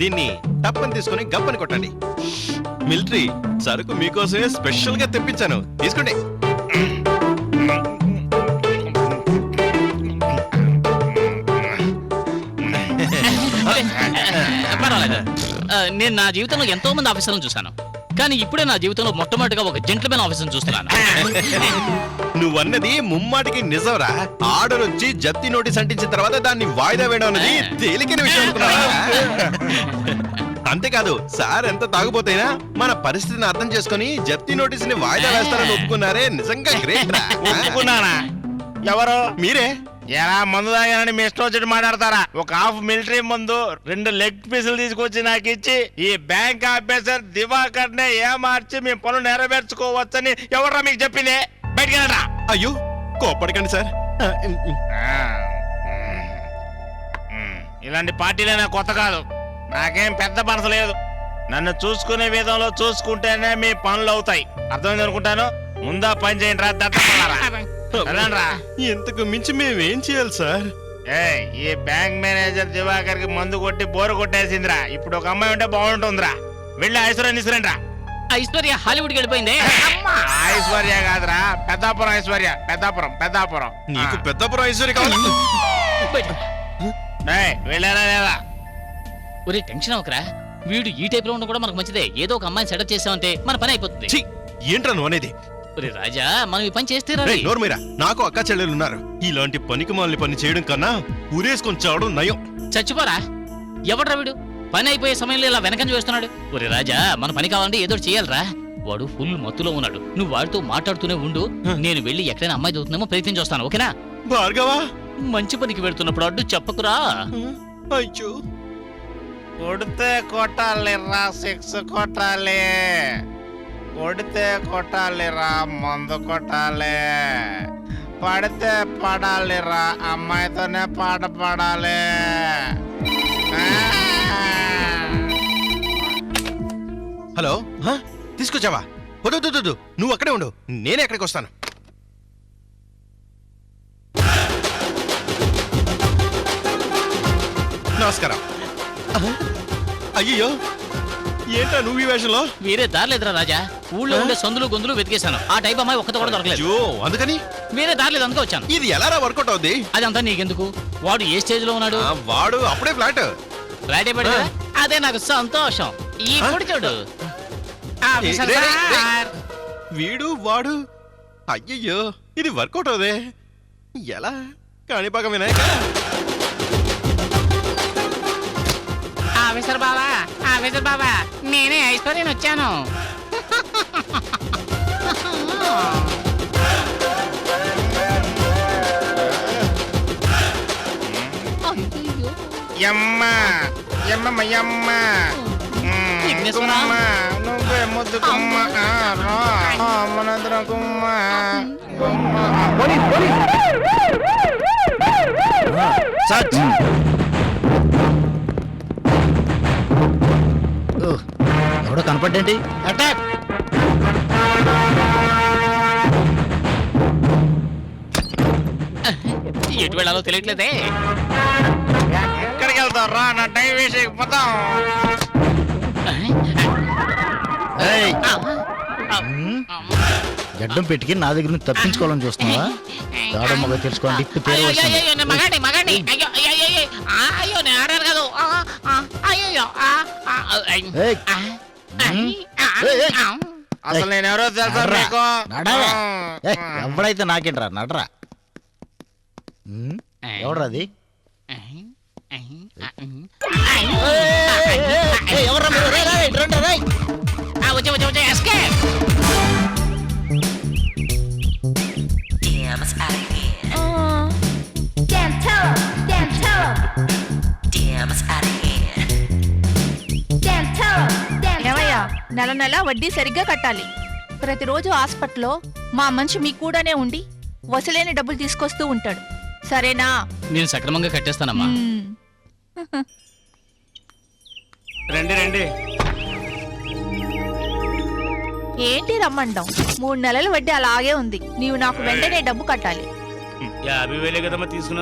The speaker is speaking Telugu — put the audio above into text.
దీన్ని టప్పని తీసుకుని గప్పని కొట్టండి. మిలిటరీ సరుకు మీకోసమే స్పెషల్ గా తెప్పించాను, తీసుకోండి. పర్వాలేదు. నేను నా జీవితంలో ఎంతో మంది ఆఫీసర్లను చూశాను, కానీ ఇప్పుడే నా జీవితంలో మొట్టమొదటిగా ఒక జెంట్మెన్ ఆఫీసర్ చూస్తున్నాను. నువ్వన్నది ముమ్మాటికి నిజంరా. ఆర్డర్ వచ్చి జప్తి నోటీస్ అంటించిన తర్వాత దాన్ని వాయిదా వేయడం అన్నది తేలికైన విషయం అనుకున్నావా? అంతేకాదు, సార్ ఎంత తాగుపోతైనా మన పరిస్థితిని అర్థం చేసుకుని జప్తి నోటీస్ ని వాయిదా వేస్తారని ఒప్పుకున్నారే, నిజంగా గ్రేట్ రా. ఒప్పుకున్నానా? ఎవరు? మీరే. ఎలా మందు తాగానని మీ ఇష్టం వచ్చి మాట్లాడతారా? ఒక హాఫ్ మిలిటరీ ముందు 2 లెగ్ పీసులు తీసుకొచ్చి నాకు ఇచ్చి ఈ బ్యాంక్ ఆఫీసర్ దివాకర్ నే ఏమార్చి మీ పనులు నెరవేర్చుకోవచ్చని ఎవర్రా మీకు చెప్పింది? బయటికి వెళ్ళరా. అయ్యో కోపడకండి సార్. ఇలాంటి పార్టీలే నాకు కొత్త కాదు, నాకేం పెద్ద మనసు లేదు. నన్ను చూసుకునే విధంలో చూసుకుంటేనే మీ పనులు అవుతాయి, అర్థమైంది అనుకుంటాను. ముందా పని చేయండి రా, దట్టరా. ఇంతకు మించి మేమేం చేయాలి సార్? ఈ బ్యాంక్ మేనేజర్ దివాకర్ కి మందు కొట్టి బోరు కొట్టేసిందిరా. ఇప్పుడు ఒక అమ్మాయి ఉంటే బాగుంటుందిరా. వెళ్ళి ఐశ్వర్య తీసుకురండి రా. ఐశ్వర్య హాలీవుడ్కి వెళ్ళిపోయింది. ఐశ్వర్య కాదురా, పెద్దాపురం ఐశ్వర్య. పెద్దాపురం నీకు పెద్దాపురం ఐశ్వర్య కావాలి? వెళ్ళారా లేదా? ఒరే టెన్షన్ అవకరా, వీడు ఈ టైప్ లో ఉండడం కూడా మనకు మంచిదే. ఏదో ఒక అమ్మాయిని సెటప్ చేసామంటే మన పని అయిపోతుంది. ఏంట్రా నువ్వు అనేది? ఒరే రాజా, మనం ఈ పని చేస్తే నోర్మీరా, నాకు అక్క చెల్లెలు ఉన్నారు. ఇలాంటి పనికి మాలిన పని చేయడం కన్నా ఊరేసుకొని చావడం నయం. చచ్చిపోరా, ఎవడ్రా వీడు? పని అయిపోయే సమయంలో ఇలా వెనకంజ వేస్తున్నాడు. ఒరే రాజా, మన పని కావాలంటే ఏదో చేయాలరా. వాడు ఫుల్ మత్తులో ఉన్నాడు, నువ్వు వాడితో మాట్లాడుతూనే ఉండు. నేను వెళ్ళి ఎక్కడైనా అమ్మాయి దొరుకుతుందేమో ప్రయత్నం చేస్తాను, ఓకేనా? భార్గవా, మంచి పనికి వెళ్తున్నప్పుడు అడ్డు చెప్పకురా. అయ్యో, కొడితే కొట్టాలిరా, 6 కొట్టాలి. కొడితే కొట్టాలిరా, మందు కొట్టాలి. పడితే పడాలిరా, అమ్మాయితోనే పాట పాడాలి. హలో, తీసుకొచ్చావా? వద్దు, నువ్వు అక్కడే ఉండు, నేనే ఎక్కడికి వస్తాను. నమస్కారం. అయ్యో, ఏంటా నువ్వు ఈ వేషంలో? వేరే దారిలేదురా రాజా, ఊళ్ళో ఉండే సందులు గొంతులు వెతికేశాను. ఆ టైప్ అమ్మాయి ఒక్కత కూడా దొరకలేదు. అందుకని వేరే దారిలేదు, అందుకే వచ్చాను. ఇది ఎలా వర్కౌట్ అవుద్ది? అదంతా నీకెందుకు. వాడు ఏ స్టేజ్ లో ఉన్నాడు? వాడు అప్పుడే ఫ్లాట్ పడి. అదే నాకు సంతోషం. ఇప్పుడు చూడు, వీడు వాడు. అయ్యయ్యో, ఇది వర్కౌట్ అవుదే. ఎలా? కాణిపాక వినాయక. ఆఫీసర్ బాబా, నేనే ఐశ్వర్యని వచ్చాను. నువ్వే ముద్దు కుమ్మ, మనందరం కుమ్మ. ఎవడో కనపడ్డేంటి? ఎటు వెళ్ళాలో తెలియట్లేదే. ఎక్కడికి వెళ్తావు రా, నా టైం వేస్ట్ అయిపోతాం. గడ్డం పెట్టుకి నా దగ్గర నుంచి తప్పించుకోవాలని చూస్తున్నావా? దాడ మగ తెలుసుకోండి. ఇప్పుడు పేరు అసలు నేను ఎవరో తెలుసా మీకు? ఎవడైతే నాకేంట్రా, నడరా. ఎవడ్రా అది? నెల నెల వడ్డీ సరిగ్గా కట్టాలి. ప్రతిరోజు హాస్పిటల్లో మా మనిషి మీ కూడానే ఉండి వసలేని డబ్బులు తీసుకొస్తూ ఉంటాడు, సరేనా? నేను సక్రమంగా కట్టేస్తానమ్మా. రండి. ఏంటి రమ్మండం? 3 నెలల వడ్డీ అలాగే ఉంది. నీవు నాకు వెంటనే డబ్బు కట్టాలి. 50,000 కదమ్మా తీసుకున్నా.